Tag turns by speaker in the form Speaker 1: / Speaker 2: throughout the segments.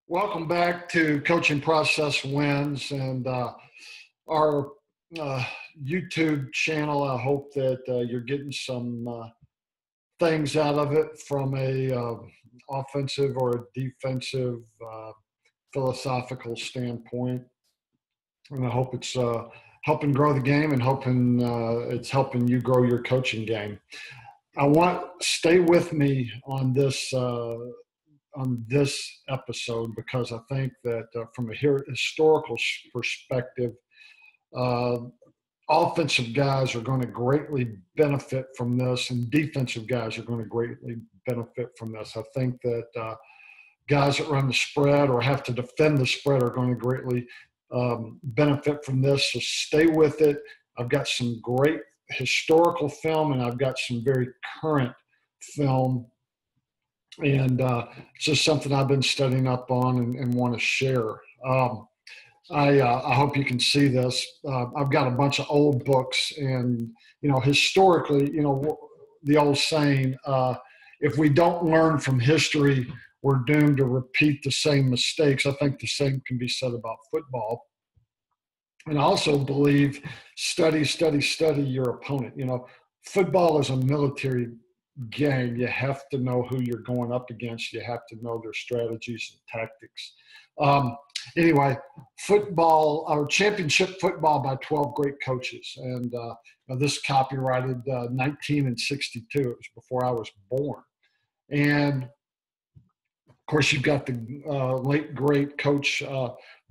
Speaker 1: Welcome back to Coaching Process Wins and our YouTube channel. I hope that you're getting some things out of it from a offensive or a defensive philosophical standpoint. And I hope it's helping grow the game and hoping it's helping you grow your coaching game. Stay with me on this episode, because I think that from a historical perspective, offensive guys are going to greatly benefit from this, and defensive guys are going to greatly benefit from this. I think that guys that run the spread or have to defend the spread are going to greatly benefit from this. So stay with it. I've got some great historical film, and I've got some very current film. And it's just something I've been studying up on and want to share. I hope you can see this. I've got a bunch of old books, and, historically, the old saying, if we don't learn from history, we're doomed to repeat the same mistakes. I think the same can be said about football. And I also believe study your opponent. Football is a military game. You have to know who you're going up against. You have to know their strategies and tactics. Anyway, football, or championship football by 12 great coaches. And this copyrighted 1962. It was before I was born. And of course, you've got the late great Coach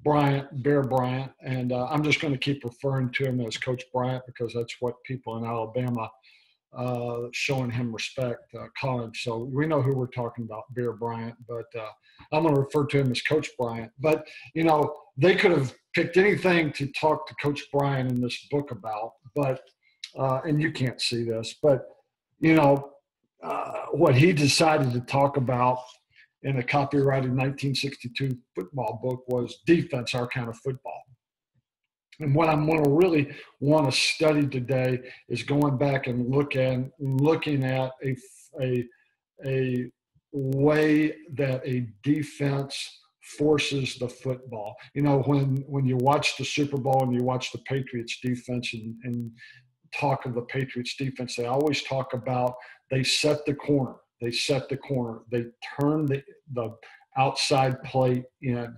Speaker 1: Bear Bryant. And I'm just going to keep referring to him as Coach Bryant, because that's what people in Alabama showing him respect, college. So we know who we're talking about, Bear Bryant, but I'm going to refer to him as Coach Bryant. But, they could have picked anything to talk to Coach Bryant in this book about, but, and you can't see this, but, what he decided to talk about in a copyrighted 1962 football book was defense, our kind of football. And what I'm going to really want to study today is going back and looking at a way that a defense forces the football. When you watch the Super Bowl and you watch the Patriots defense and talk of the Patriots defense, they always talk about they set the corner. They turn the outside plate in.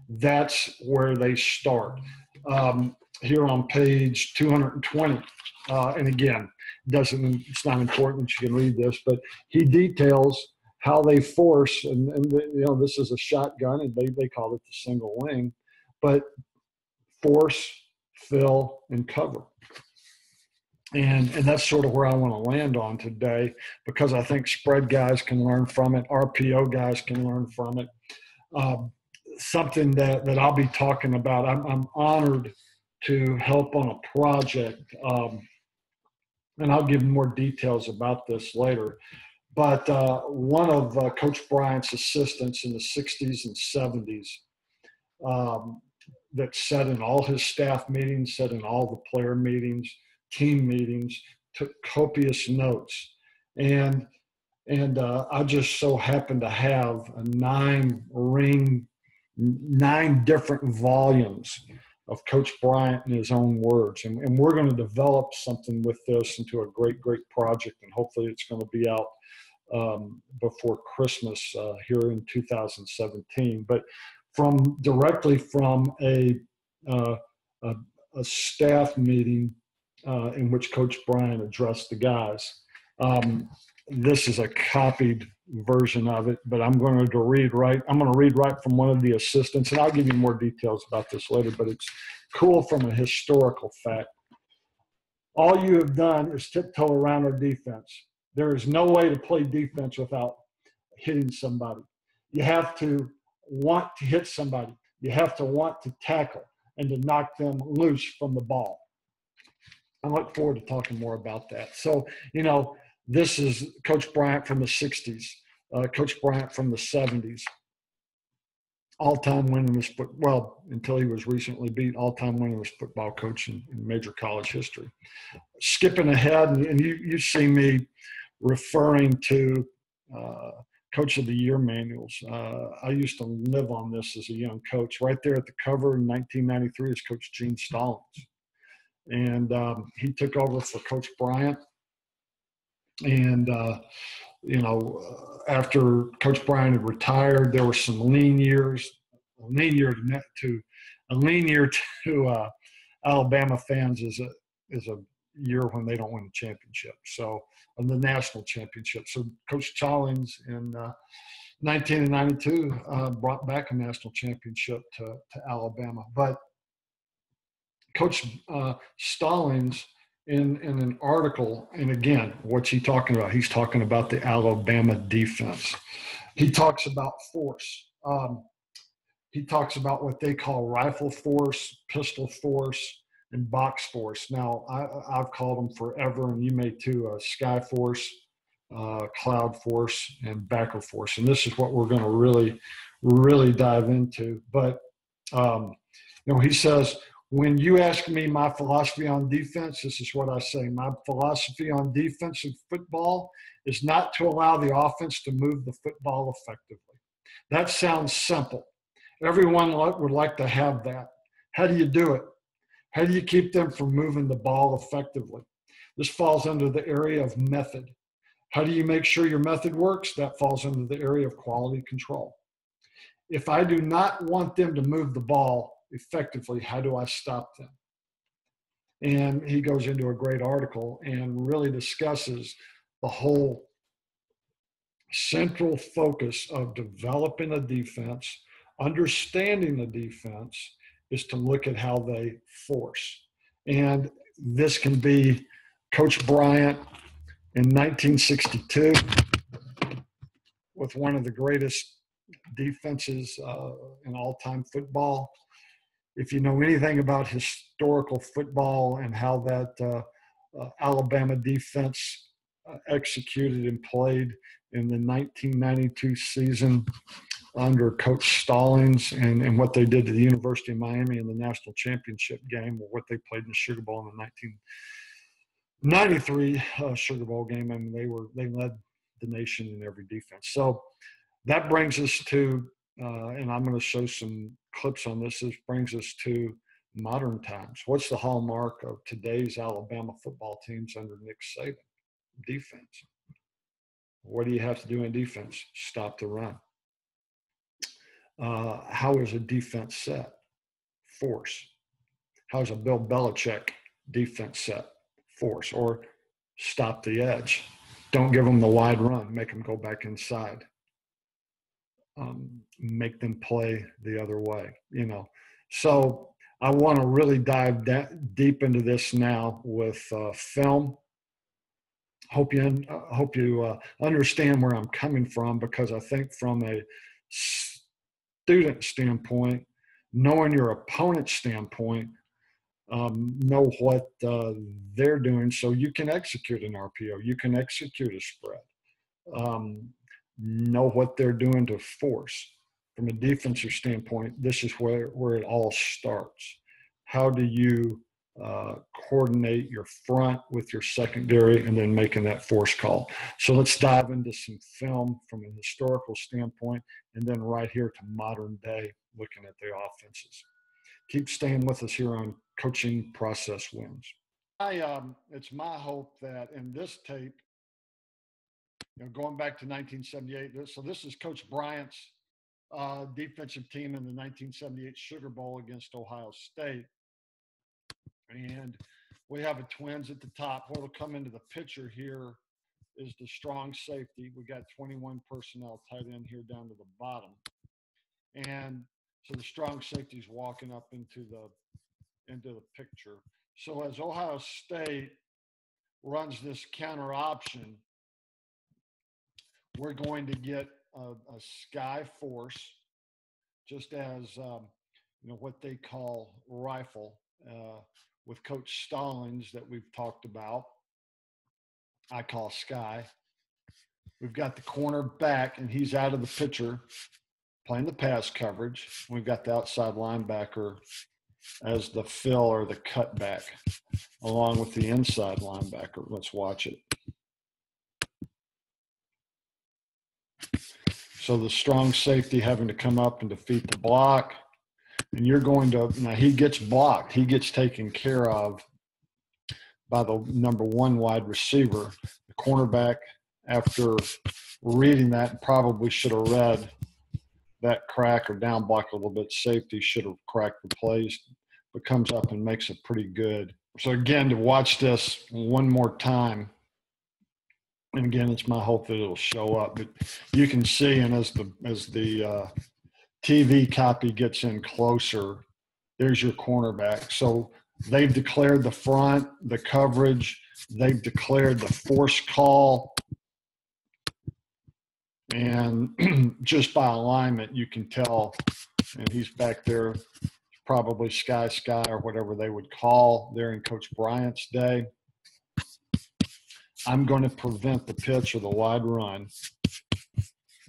Speaker 1: That's where they start. Here on page 220, and again, it's not important that you can read this, but he details how they force, and this is a shotgun, and they call it the single wing, but force, fill, and cover. And that's sort of where I want to land on today, because I think spread guys can learn from it. RPO guys can learn from it. Something that I'll be talking about. I'm honored to help on a project, and I'll give more details about this later. But one of Coach Bryant's assistants in the 60s and 70s that sat in all his staff meetings, sat in all the player meetings, team meetings, took copious notes. And I just so happened to have nine different volumes of Coach Bryant in his own words. And we're going to develop something with this into a great, great project. And hopefully it's going to be out before Christmas here in 2017. But directly from a staff meeting in which Coach Bryant addressed the guys. This is a copied version of it, but I'm going to read right from one of the assistants, and I'll give you more details about this later, but it's cool from a historical fact. All you have done is tiptoe around our defense. There is no way to play defense without hitting somebody. You have to want to hit somebody. You have to want to tackle and to knock them loose from the ball. I look forward to talking more about that. So, this is Coach Bryant from the 60s, Coach Bryant from the 70s. all-time winningest, well, until he was recently beat, all-time winningest football coach in major college history. Skipping ahead, and you see me referring to uh, Coach of the Year manuals. I used to live on this as a young coach. Right there at the cover in 1993 is Coach Gene Stallings. And he took over for Coach Bryant. And, after Coach Bryant had retired, there were some lean years, a lean year to Alabama fans is a year when they don't win the championship. So, the national championship. So Coach Stallings in 1992 brought back a national championship to Alabama. But Coach Stallings in an article, and again, what's he talking about? He's talking about the Alabama defense. He talks about force. He talks about what they call rifle force, pistol force, and box force. Now, I've called them forever, and you may too, sky force, cloud force, and backer force. And this is what we're going to really, really dive into. But, he says, when you ask me my philosophy on defense, this is what I say. My philosophy on defensive football is not to allow the offense to move the football effectively. That sounds simple. Everyone would like to have that. How do you do it? How do you keep them from moving the ball effectively? This falls under the area of method. How do you make sure your method works? That falls under the area of quality control. If I do not want them to move the ball effectively, how do I stop them? And he goes into a great article and really discusses the whole central focus of developing a defense, understanding the defense, is to look at how they force. And this can be Coach Bryant in 1962 with one of the greatest defenses in all-time football. If you know anything about historical football and how that Alabama defense executed and played in the 1992 season under Coach Stallings and what they did to the University of Miami in the national championship game, or what they played in the Sugar Bowl in the 1993 Sugar Bowl game, and they led the nation in every defense. So that brings us to, and I'm going to show some clips on this. This brings us to modern times. What's the hallmark of today's Alabama football teams under Nick Saban? Defense. What do you have to do in defense? Stop the run. How is a defense set? Force. How is a Bill Belichick defense set? Force. Or stop the edge. Don't give them the wide run. Make them go back inside. Make them play the other way, So I want to really dive deep into this now with film. Hope you understand where I'm coming from, because I think from a student standpoint, knowing your opponent's standpoint, know what they're doing so you can execute an RPO, you can execute a spread. Know what they're doing to force. From a defensive standpoint, this is where it all starts. How do you coordinate your front with your secondary and then making that force call? So let's dive into some film from a historical standpoint, and then right here to modern day, looking at the offenses. Keep staying with us here on Coaching Process Wins. It's my hope that in this tape, going back to 1978, so this is Coach Bryant's defensive team in the 1978 Sugar Bowl against Ohio State. And we have a Twins at the top. What will come into the picture here is the strong safety. We got 21 personnel tight end here down to the bottom. And so the strong safety is walking up into the picture. So as Ohio State runs this counter option, we're going to get a sky force, just as what they call rifle with Coach Stallings that we've talked about. I call sky. We've got the corner back, and he's out of the picture. playing the pass coverage. We've got the outside linebacker as the fill or the cutback, along with the inside linebacker. Let's watch it. So the strong safety having to come up and defeat the block. And you're going to, now he gets blocked. He gets taken care of by the number one wide receiver. The cornerback, after reading that, probably should have read that crack or down block a little bit. Safety should have cracked the plays, but comes up and makes it pretty good. So again, to watch this one more time, and again, it's my hope that it'll show up. But you can see, and as the TV copy gets in closer, there's your cornerback. So they've declared the front, the coverage. They've declared the force call. And just by alignment, you can tell, and he's back there, probably sky or whatever they would call there in Coach Bryant's day. I'm going to prevent the pitch or the wide run.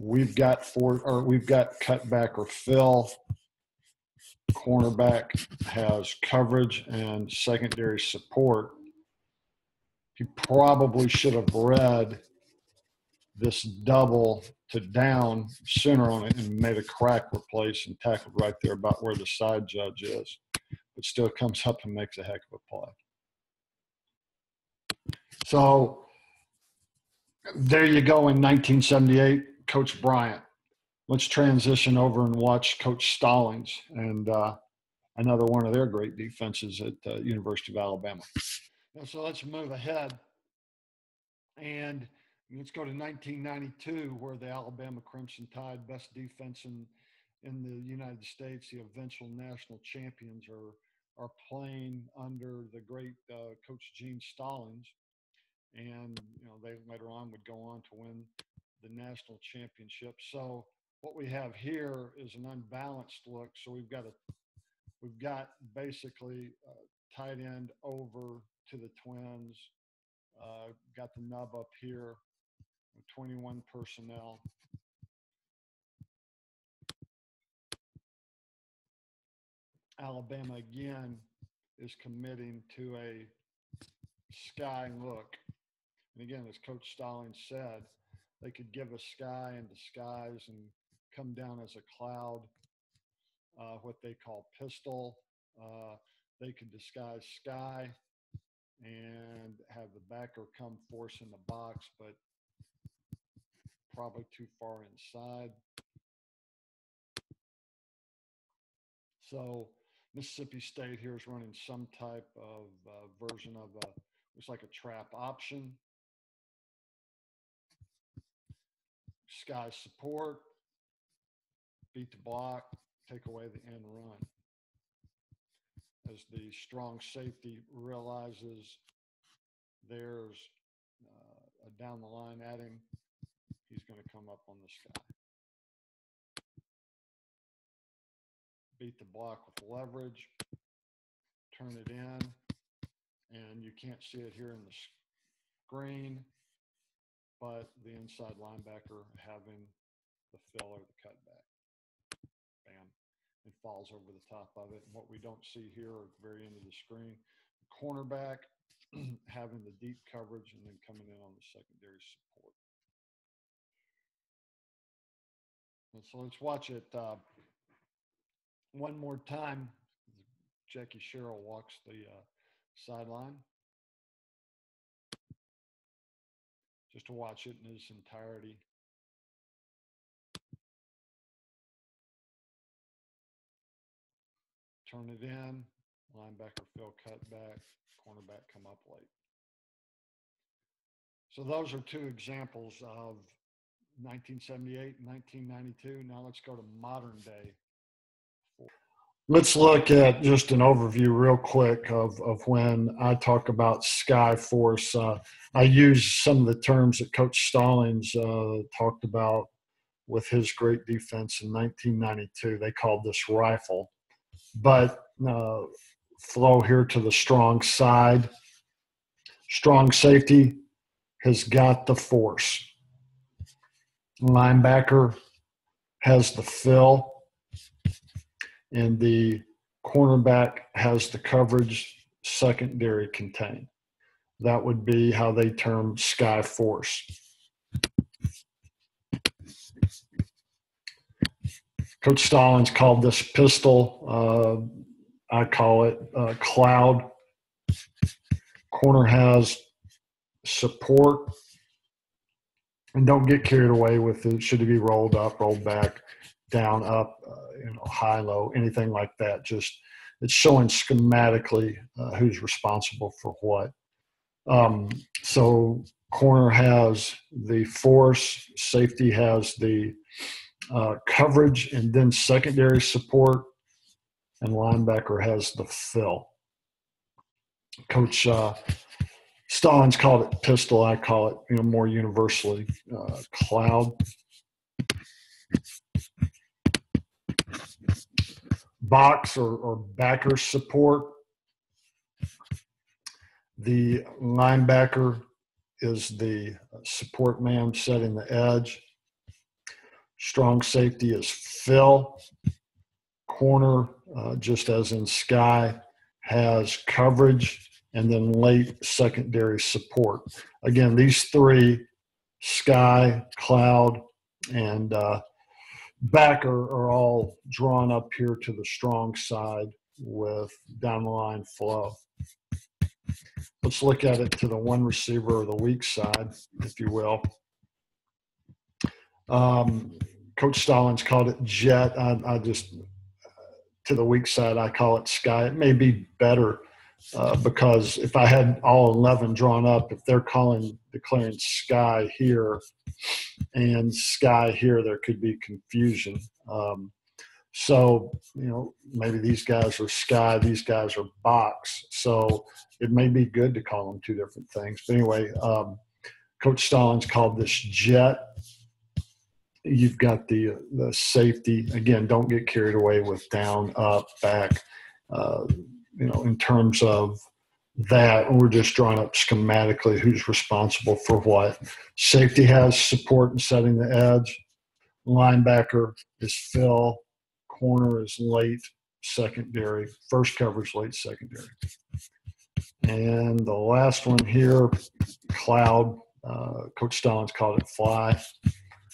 Speaker 1: We've got cutback or fill. Cornerback has coverage and secondary support. He probably should have read this double to down sooner on it and made a crack replace and tackled right there about where the side judge is, but still comes up and makes a heck of a play. So there you go in 1978, Coach Bryant. Let's transition over and watch Coach Stallings and another one of their great defenses at the University of Alabama. So let's move ahead and let's go to 1992, where the Alabama Crimson Tide, best defense in the United States, the eventual national champions, are playing under the great Coach Gene Stallings. And, they later on would go on to win the national championship. So what we have here is an unbalanced look. So we've got basically tight end over to the Twins, got the nub up here, 21 personnel. Alabama again is committing to a sky look. And again, as Coach Stallings said, they could give a sky and disguise and come down as a cloud, what they call pistol. They could disguise sky and have the backer come force in the box, but probably too far inside. So Mississippi State here is running some type of version of looks like a trap option. Sky support, beat the block, take away the end run. As the strong safety realizes there's a down the line at him, he's going to come up on the sky. Beat the block with leverage, turn it in, and you can't see it here in the screen, but the inside linebacker having the fill or the cutback. Bam. It falls over the top of it. And what we don't see here at the very end of the screen, the cornerback having the deep coverage and then coming in on the secondary support. And so let's watch it one more time. Jackie Sherrill walks the sideline. Just to watch it in its entirety. Turn it in, linebacker fill cutback, cornerback come up late. So those are two examples of 1978 and 1992. Now let's go to modern day. Let's look at just an overview real quick of when I talk about Sky Force. I use some of the terms that Coach Stallings talked about with his great defense in 1992. They called this rifle. But flow here to the strong side. Strong safety has got the force. Linebacker has the fill, and the cornerback has the coverage, secondary contain. That would be how they term sky force. Coach Stallings called this pistol. I call it cloud. Corner has support. And don't get carried away with it. Should it be rolled up, rolled back, down, up, high, low, anything like that. Just it's showing schematically who's responsible for what. So corner has the force, safety has the coverage, and then secondary support, and linebacker has the fill. Coach Stallings called it pistol. I call it, more universally cloud. Box or backer support. The linebacker is the support man setting the edge. Strong safety is fill. Corner, just as in sky, has coverage, and then late secondary support. Again, these three, sky, cloud, and backer, are all drawn up here to the strong side with down the line flow. Let's look at it to the one receiver or the weak side, if you will. Coach Stallings called it jet. I just, to the weak side, I call it sky. It may be better because if I had all 11 drawn up, if they're declaring sky here and sky here, there could be confusion. So, maybe these guys are sky, these guys are box. So it may be good to call them two different things. But anyway, Coach Stallings called this jet. You've got the safety. Again, don't get carried away with down, up, back. In terms of that, we're just drawing up schematically who's responsible for what. Safety has support and setting the edge. Linebacker is fill. Corner is late secondary. First coverage, late secondary. And the last one here, cloud. Coach Stallings called it fly.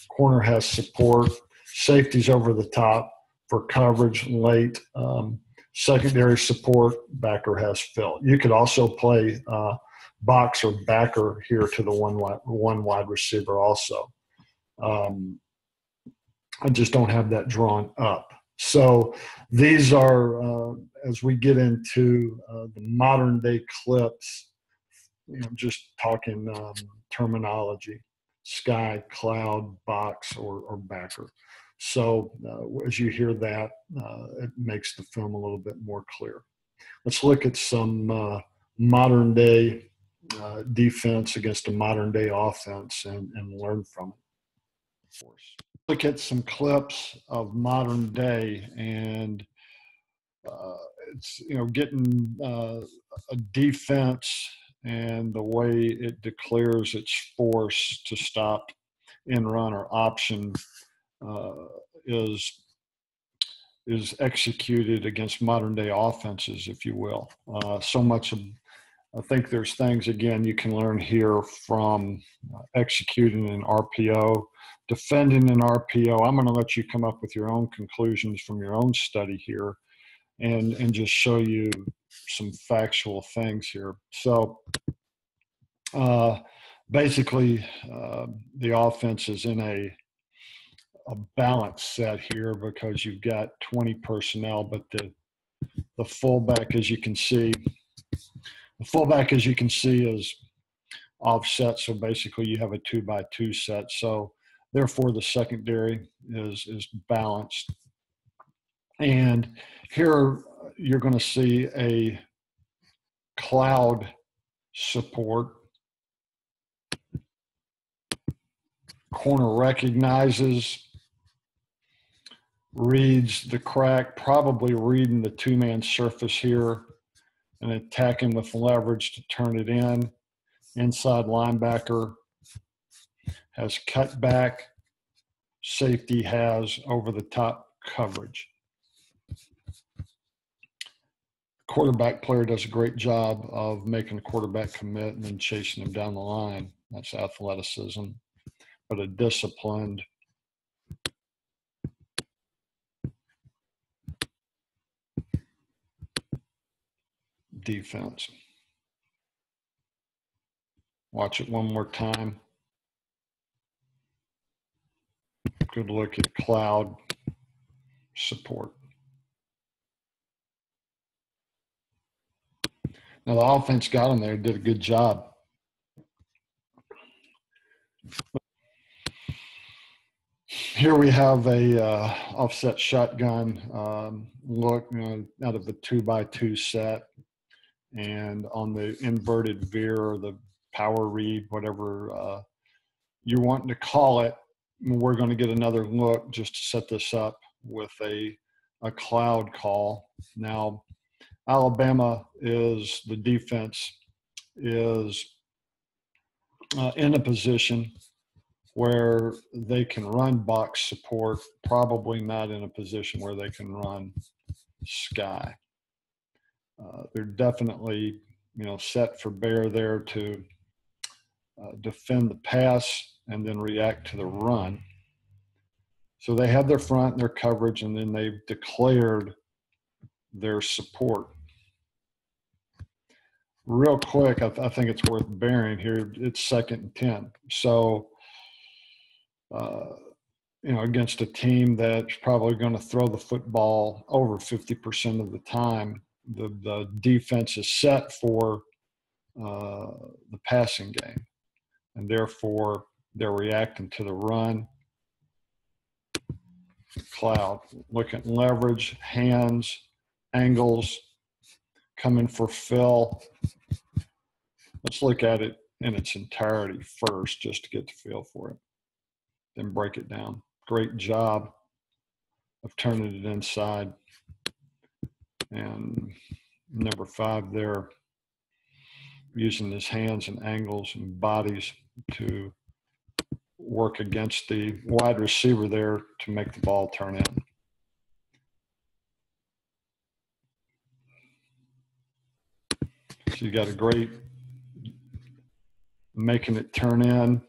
Speaker 1: Corner has support. Safety's over the top for coverage, late. Secondary support, backer has fill. You could also play box or backer here to the one wide receiver also. I just don't have that drawn up. So these are, as we get into the modern day clips, just talking terminology, sky, cloud, box, or backer. So as you hear that, it makes the film a little bit more clear. Let's look at some modern day defense against a modern day offense and learn from it. Look at some clips of modern day, and it's getting a defense and the way it declares its force to stop in run or option is executed against modern day offenses, if you will. So much of, I think there's things, again, you can learn here from executing an RPO, defending an RPO. I'm going to let you come up with your own conclusions from your own study here and just show you some factual things here. So basically, the offense is in a balanced set here because you've got 20 personnel, but the fullback, as you can see, is offset. So basically you have a 2-by-2 set. So therefore the secondary is balanced. And here you're going to see a cloud support. Corner recognizes, reads the crack, probably reading the two-man surface here and attacking with leverage to turn it in. Inside linebacker has cut back, safety has over the top coverage. Quarterback player does a great job of making a quarterback commit and then chasing him down the line. That's athleticism. But a disciplined defense. Watch it one more time. Good look at cloud support. Now the offense got him there, did a good job. Here we have a offset shotgun look, out of the 2x2 set, and on the inverted veer or the power read, whatever you're wanting to call it, we're going to get another look just to set this up with a cloud call. Now, Alabama is, the defense is in a position where they can run box support, probably not in a position where they can run sky. They're definitely, set for bear there to defend the pass and then react to the run. So they have their front and their coverage, and then they've declared their support. Real quick, I think it's worth bearing here. It's 2nd and 10. So, against a team that's probably going to throw the football over 50% of the time, the defense is set for the passing game, and therefore they're reacting to the run. Cloud, look at leverage, hands, angles, coming for fill. Let's look at it in its entirety first, just to get the feel for it. Then break it down. Great job of turning it inside. And number 5 there, using his hands and angles and bodies to work against the wide receiver there to make the ball turn in. So you got a great making it turn in.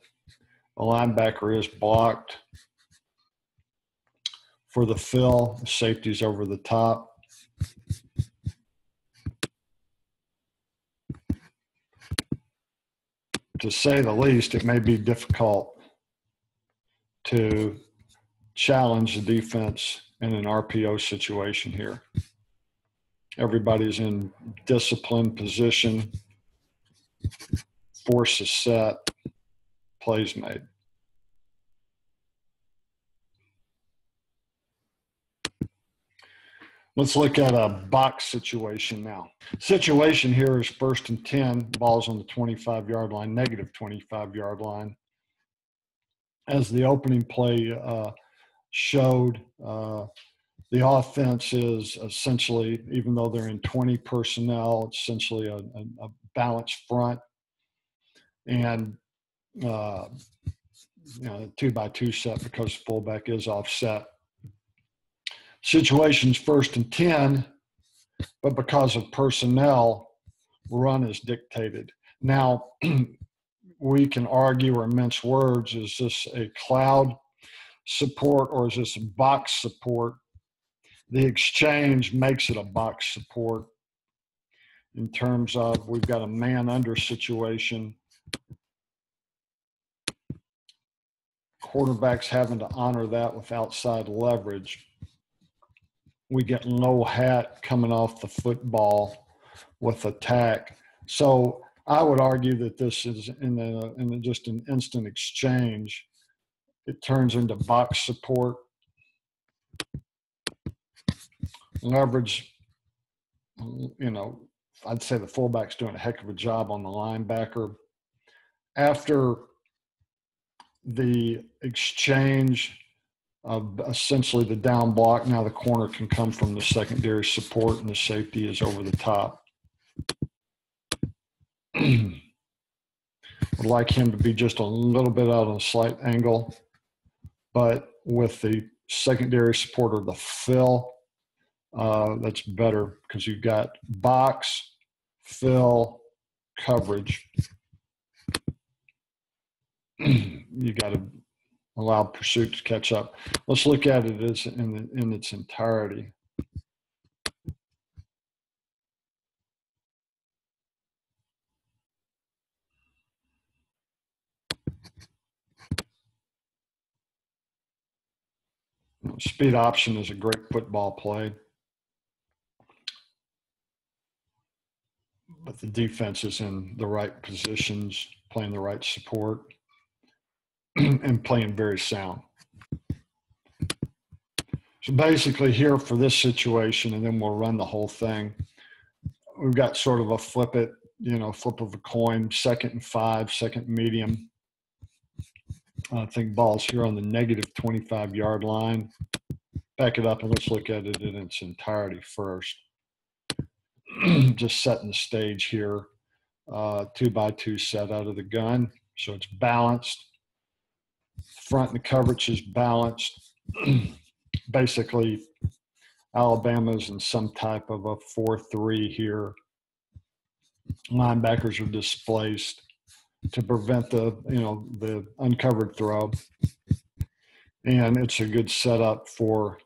Speaker 1: The linebacker is blocked for the fill. The safety's over the top. To say the least, it may be difficult to challenge the defense in an RPO situation here. Everybody's in disciplined position, force is set, plays made. Let's look at a box situation now. Situation here is 1st and 10, ball's on the 25-yard line, negative 25-yard line. As the opening play showed, the offense is essentially, even though they're in 20 personnel, it's essentially a balanced front. And, a 2x2 set because fullback is offset. Situation's 1st and 10, but because of personnel, run is dictated. Now, we can argue or mince words. Is this a cloud support or is this a box support? The exchange makes it a box support in terms of we've got a man under situation. Quarterbacks having to honor that with outside leverage. We get low hat coming off the football with attack. So I would argue that this is in just an instant exchange. It turns into box support. Leverage, I'd say the fullback's doing a heck of a job on the linebacker. After the exchange of essentially the down block, now the corner can come from the secondary support and the safety is over the top. Would like him to be just a little bit out on a slight angle, but with the secondary support or the fill. That's better because you've got box, fill, coverage. You got to allow pursuit to catch up. Let's look at it as in its entirety. Speed option is a great football play, but the defense is in the right positions, playing the right support, and playing very sound. So basically here for this situation, and then we'll run the whole thing, we've got sort of a flip of a coin, 2nd and 5, second medium. I think ball's here on the negative 25-yard line. Back it up and let's look at it in its entirety first. Just setting the stage here. 2x2 set out of the gun. So it's balanced. Front and the coverage is balanced. Basically, Alabama's in some type of a 4-3 here. Linebackers are displaced to prevent the uncovered throw. And it's a good setup for,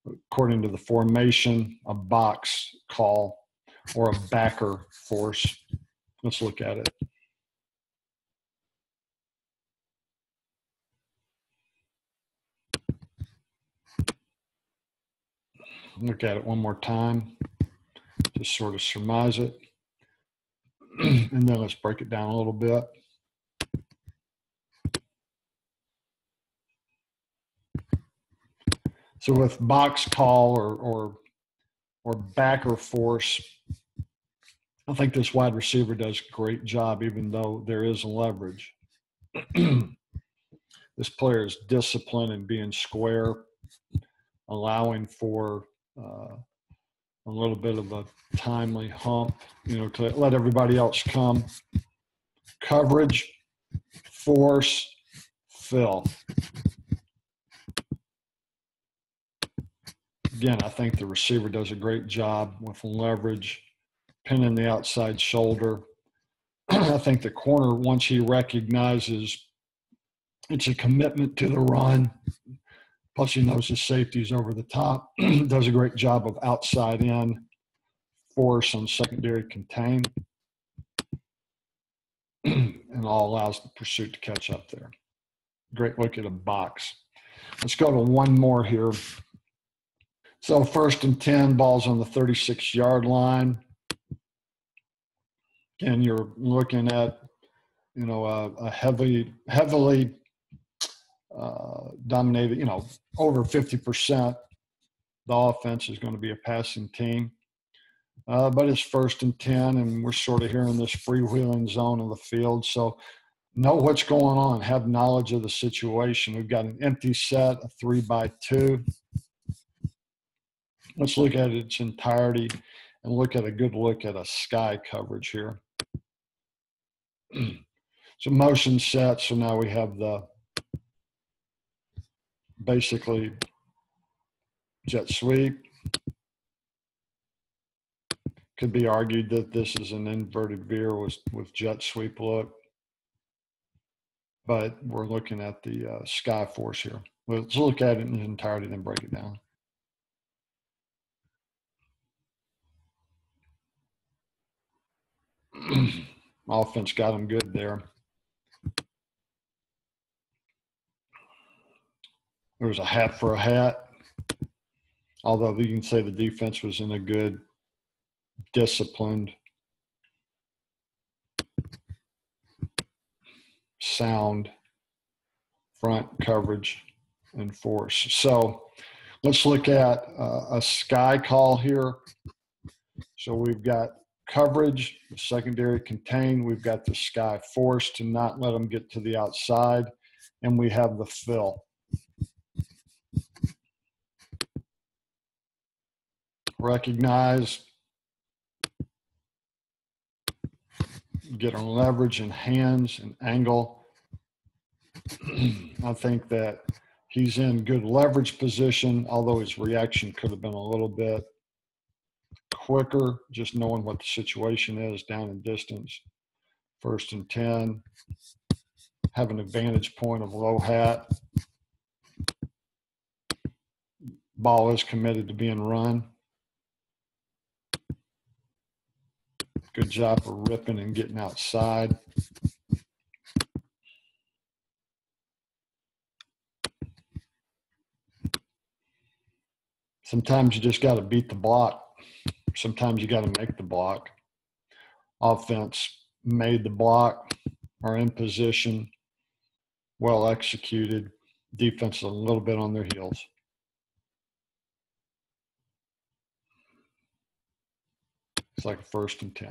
Speaker 1: according to the formation, a box call or a backer force. Let's look at it. Look at it one more time. Just sort of surmise it. And then let's break it down a little bit. So with box call or backer force, I think this wide receiver does a great job, even though there is leverage. This player is disciplined and being square, allowing for a little bit of a timely hump, to let everybody else come. Coverage, force, fill. Again, I think the receiver does a great job with leverage, pinning the outside shoulder. I think the corner, once he recognizes it's a commitment to the run, plus he knows his safety's over the top, does a great job of outside in force on secondary contain, and all allows the pursuit to catch up there. Great look at a box. Let's go to one more here. So 1st and 10, ball's on the 36-yard line. And you're looking at, a heavily dominated, over 50%. The offense is going to be a passing team. But it's 1st and 10, and we're sort of here in this freewheeling zone of the field. So know what's going on. Have knowledge of the situation. We've got an empty set, a 3x2. Let's look at its entirety and look at a good look at a sky coverage here. So motion set. So now we have the basically jet sweep. Could be argued that this is an inverted veer with jet sweep look. But we're looking at the sky force here. Let's look at it in its entirety, then break it down. Offense got him good there. There was a hat for a hat, although you can say the defense was in a good, disciplined, sound front coverage and force. So let's look at a sky call here. So we've got coverage, the secondary contain. We've got the sky force to not let them get to the outside. And we have the fill. Recognize, get on leverage and hands and angle. I think that He's in good leverage position, although his reaction could have been a little bit quicker, just knowing what the situation is, down in distance. 1st and 10. Have an advantage point of low hat. Ball is committed to being run. Good job of ripping and getting outside. Sometimes you just got to beat the block. Sometimes you got to make the block. Offense made the block, are in position, well executed. Defense is a little bit on their heels. It's like a 1st and 10.